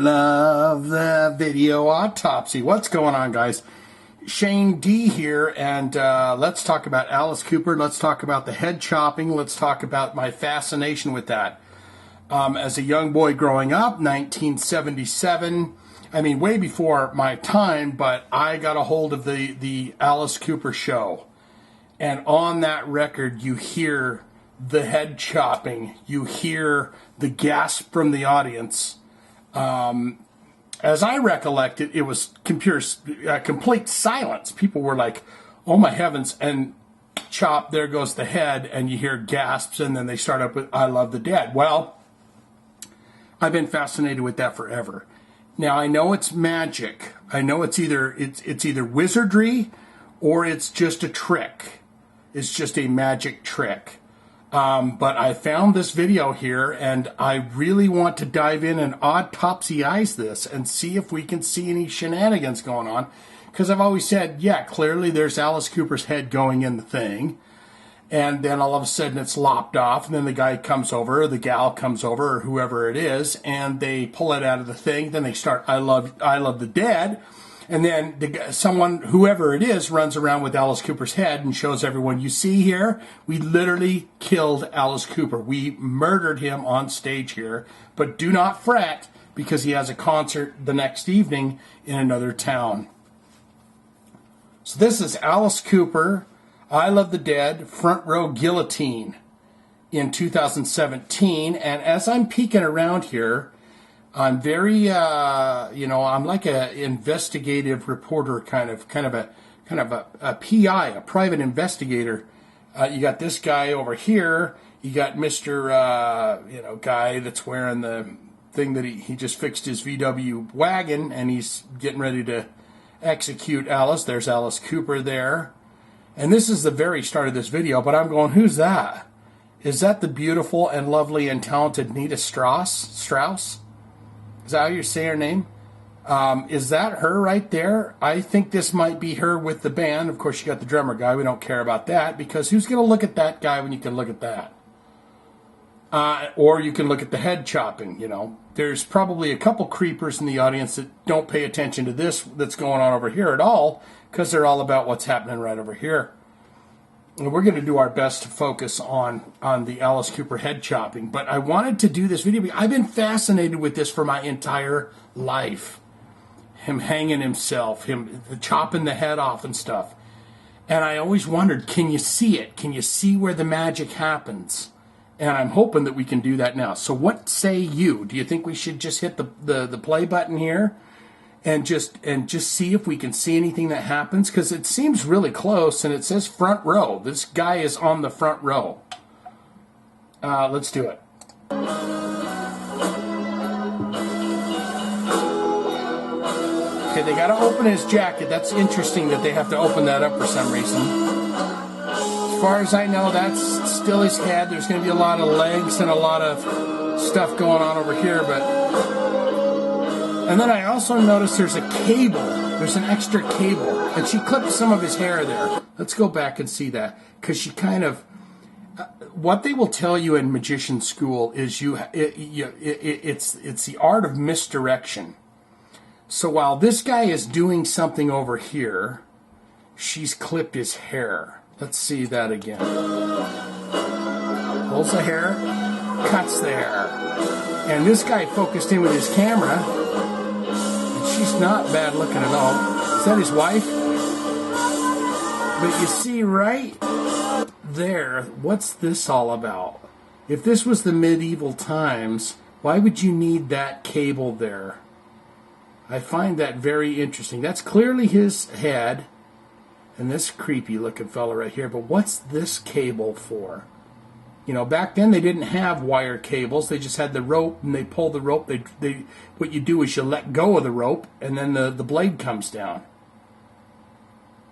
love the video autopsy. What's going on, guys? Shane D here, and let's talk about Alice Cooper. Let's talk about the head chopping. Let's talk about my fascination with that. As a young boy growing up, 1977, I mean, way before my time, but I got a hold of the Alice Cooper show. And on that record, you hear the head chopping. You hear the gasp from the audience. As I recollect it, it was complete silence. People were like, oh my heavens, and chop, there goes the head, and you hear gasps, and then they start up with, I love the dead. Well, I've been fascinated with that forever. Now, I know it's magic. I know it's either wizardry or it's just a trick. It's just a magic trick. But I found this video here, and I really want to dive in and Oddtopsy-ize this and see if we can see any shenanigans going on. Because I've always said, yeah, clearly there's Alice Cooper's head going in the thing. And then all of a sudden it's lopped off, and then the guy comes over, or the gal comes over, or whoever it is, and they pull it out of the thing. Then they start, I love the dead. And then whoever it is, runs around with Alice Cooper's head and shows everyone, you see here, we literally killed Alice Cooper. We murdered him on stage here. But do not fret, because he has a concert the next evening in another town. So this is Alice Cooper, I Love the Dead, Front Row Guillotine in 2017. And as I'm peeking around here, I'm very, I'm like a investigative reporter, kind of a PI, a private investigator. You got this guy over here. You got Mr. Guy that's wearing the thing that he just fixed his VW wagon, and he's getting ready to execute Alice. There's Alice Cooper there. And this is the very start of this video, but I'm going, who's that? Is that the beautiful and lovely and talented Nita Strauss? Is that how you say her name? Is that her right there? I think this might be her with the band. Of course, you got the drummer guy. We don't care about that, because who's going to look at that guy when you can look at that? Or you can look at the head chopping, There's probably a couple creepers in the audience that don't pay attention to this that's going on over here at all, because they're all about what's happening right over here. And we're going to do our best to focus on the Alice Cooper head chopping. But I wanted to do this video because I've been fascinated with this for my entire life. Him hanging himself, him chopping the head off and stuff. And I always wondered, can you see it? Can you see where the magic happens? And I'm hoping that we can do that now. So what say you? Do you think we should just hit the play button here? And just see if we can see anything that happens, because it seems really close, and it says front row. This guy is on the front row. Let's do it. Okay, they got to open his jacket. That's interesting that they have to open that up for some reason. As far as I know, that's still his head. There's going to be a lot of legs and a lot of stuff going on over here, but... And then I also noticed there's a cable. There's an extra cable. And she clipped some of his hair there. Let's go back and see that. Because she kind of... what they will tell you in magician school is it's the art of misdirection. So while this guy is doing something over here, she's clipped his hair. Let's see that again. Pulls the hair, cuts the hair. And this guy focused in with his camera. She's not bad looking at all. Is that his wife? But you see right there, what's this all about? If this was the medieval times, why would you need that cable there? I find that very interesting. That's clearly his head, and this creepy looking fella right here. But what's this cable for? Back then they didn't have wire cables. They just had the rope, and they pull the rope. What you do is you let go of the rope, and then the blade comes down.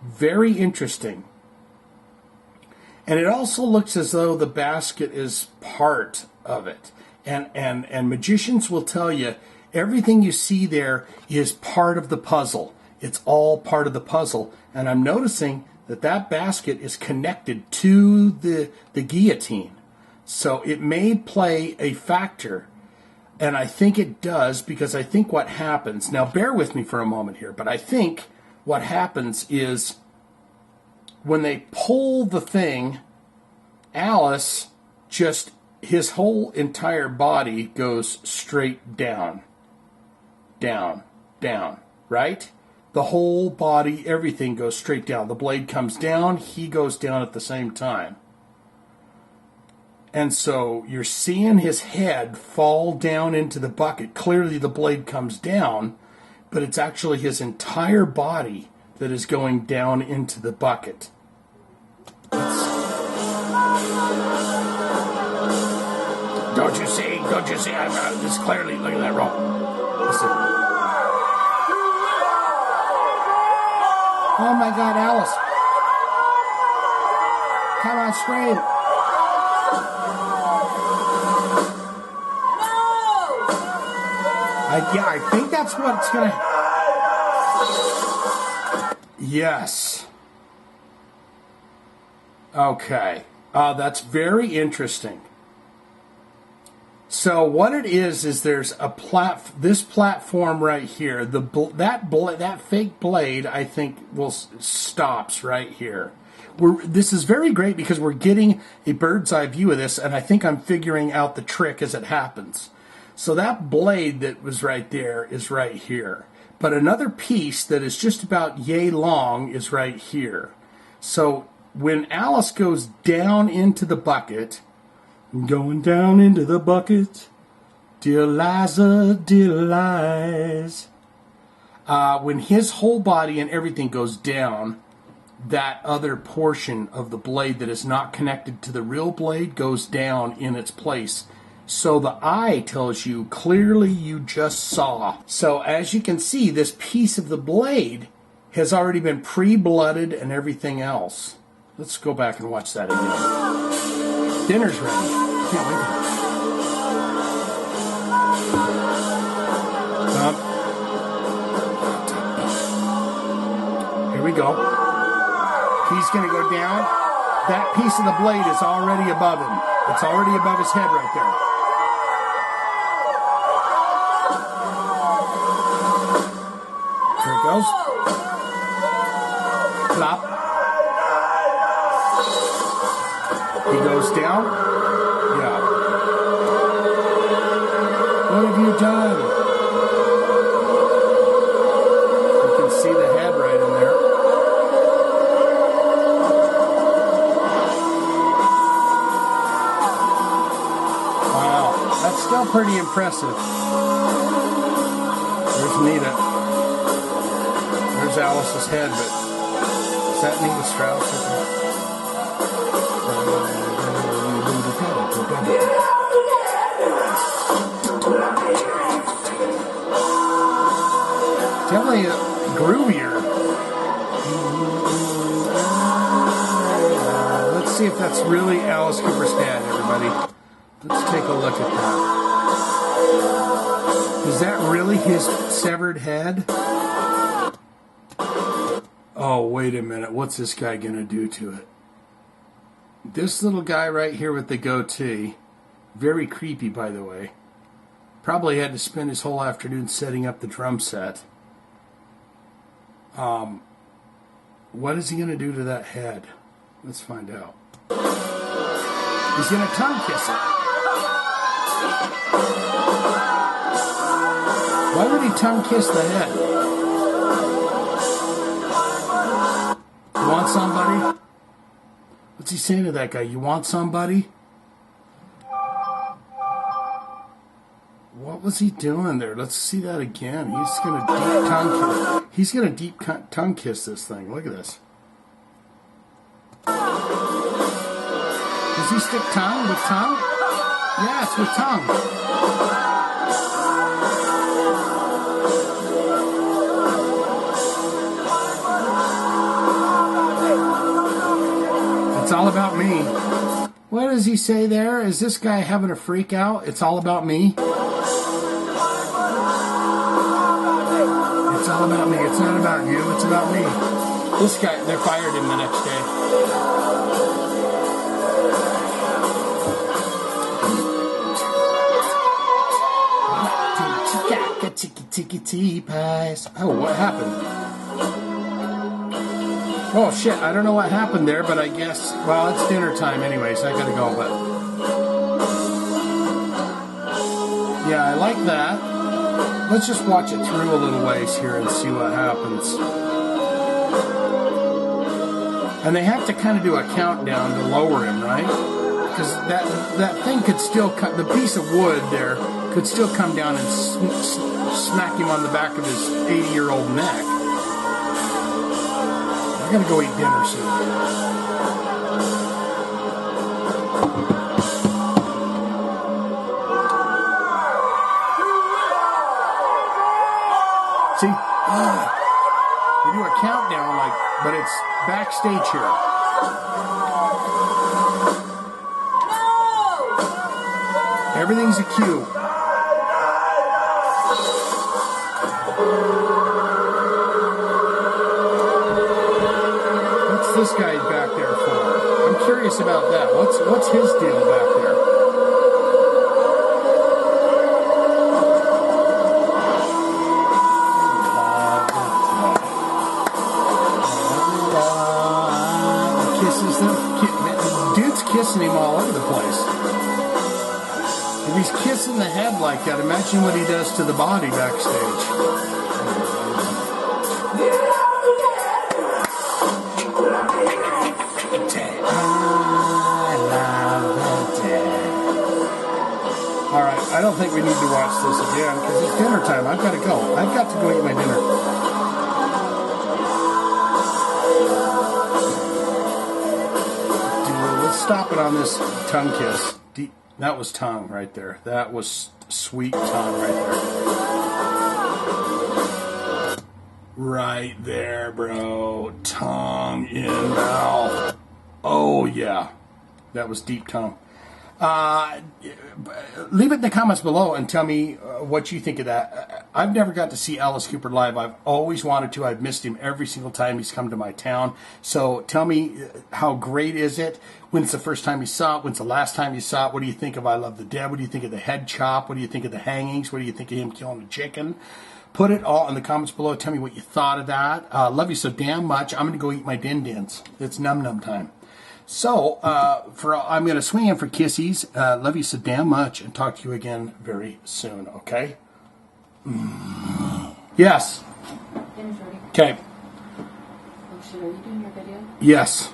Very interesting. And it also looks as though the basket is part of it. And magicians will tell you, everything you see there is part of the puzzle. It's all part of the puzzle. And I'm noticing that basket is connected to the guillotine. So it may play a factor, And I think it does, because I think what happens, now bear with me for a moment here, but I think what happens is when they pull the thing, Alice just, his whole entire body goes straight down, down, down, right? The whole body, everything goes straight down. The blade comes down, he goes down at the same time. And so you're seeing his head fall down into the bucket. Clearly the blade comes down, but it's actually his entire body that is going down into the bucket. Don't you see? Don't you see? I'm this clearly. Look at that rope. Listen. Oh my God, Alice. Come on, scream. Yeah, I think that's what's going to... Yes. Okay. That's very interesting. So what it is there's a this platform right here. That fake blade, I think, stops right here. This is very great because we're getting a bird's eye view of this, and I think I'm figuring out the trick as it happens. So that blade that was right there is right here. But another piece that is just about yay long is right here. So when Alice goes down into the bucket, going down into the bucket, dear Liza, dear Liza. When his whole body and everything goes down, that other portion of the blade that is not connected to the real blade goes down in its place. So the eye tells you clearly you just saw. So as you can see, this piece of the blade has already been pre-blooded and everything else. Let's go back and watch that again. Dinner's ready. Can't wait for it. Here we go. He's going to go down. That piece of the blade is already above him. It's already above his head right there. Here it goes. Flop. He goes down. Yeah. What have you done? You can see the head right in there. Wow. That's still pretty impressive. There's Nita. There's Alice's head, but is that Nita Strauss? Definitely groovier. Let's see if that's really Alice Cooper's head, everybody. Let's take a look at that. Is that really his severed head? Oh, wait a minute. What's this guy going to do to it? This little guy right here with the goatee, very creepy, by the way. Probably had to spend his whole afternoon setting up the drum set. What is he going to do to that head? Let's find out. He's going to tongue kiss it. Why would he tongue kiss the head? You want somebody? What's he saying to that guy? You want somebody? What was he doing there? Let's see that again. He's going to deep tongue kiss. He's going to deep tongue kiss this thing. Look at this. Does he stick tongue with tongue? Yes, with tongue. It's all about me. What does he say there? Is this guy having a freak out? It's all about me? It's all about me. It's not about you. It's about me. This guy, they fired him the next day. Tea pies. Oh, what happened? Oh shit, I don't know what happened there, but I guess, well, it's dinner time anyway, so I gotta go, but yeah, I like that. Let's just watch it through a little ways here and see what happens. And they have to kind of do a countdown to lower him, right? Because that thing could still cut, the piece of wood there could still come down and smack him on the back of his 80-year-old neck. I'm gonna go eat dinner soon. See? They do a countdown, like, but it's backstage here. Everything's a cue. What's this guy back there for? I'm curious about that. What's his deal back there? Dude's kissing him all over the place. If he's kissing the head like that, imagine what he does to the body backstage. Alright, I don't think we need to watch this again because it's dinner time. I've got to go. I've got to go eat my dinner. Stop it on this tongue kiss. That was tongue right there. That was sweet tongue right there. Right there, bro. Tongue in mouth. Oh, yeah. That was deep tongue. Leave it in the comments below and tell me what you think of that. I've never got to see Alice Cooper live. I've always wanted to. I've missed him every single time he's come to my town. So tell me, how great is it? When's the first time you saw it? When's the last time you saw it? What do you think of I Love the Dead? What do you think of the head chop? What do you think of the hangings? What do you think of him killing a chicken? Put it all in the comments below. Tell me what you thought of that. Love you so damn much. I'm going to go eat my din-dins. It's num-num time. So, I'm going to swing in for kissies. Love you so damn much, and talk to you again very soon, okay? Yes. Dinner's ready. Okay. Oh shit, are you doing your video? Yes.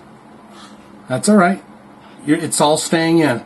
That's all right. It's all staying in.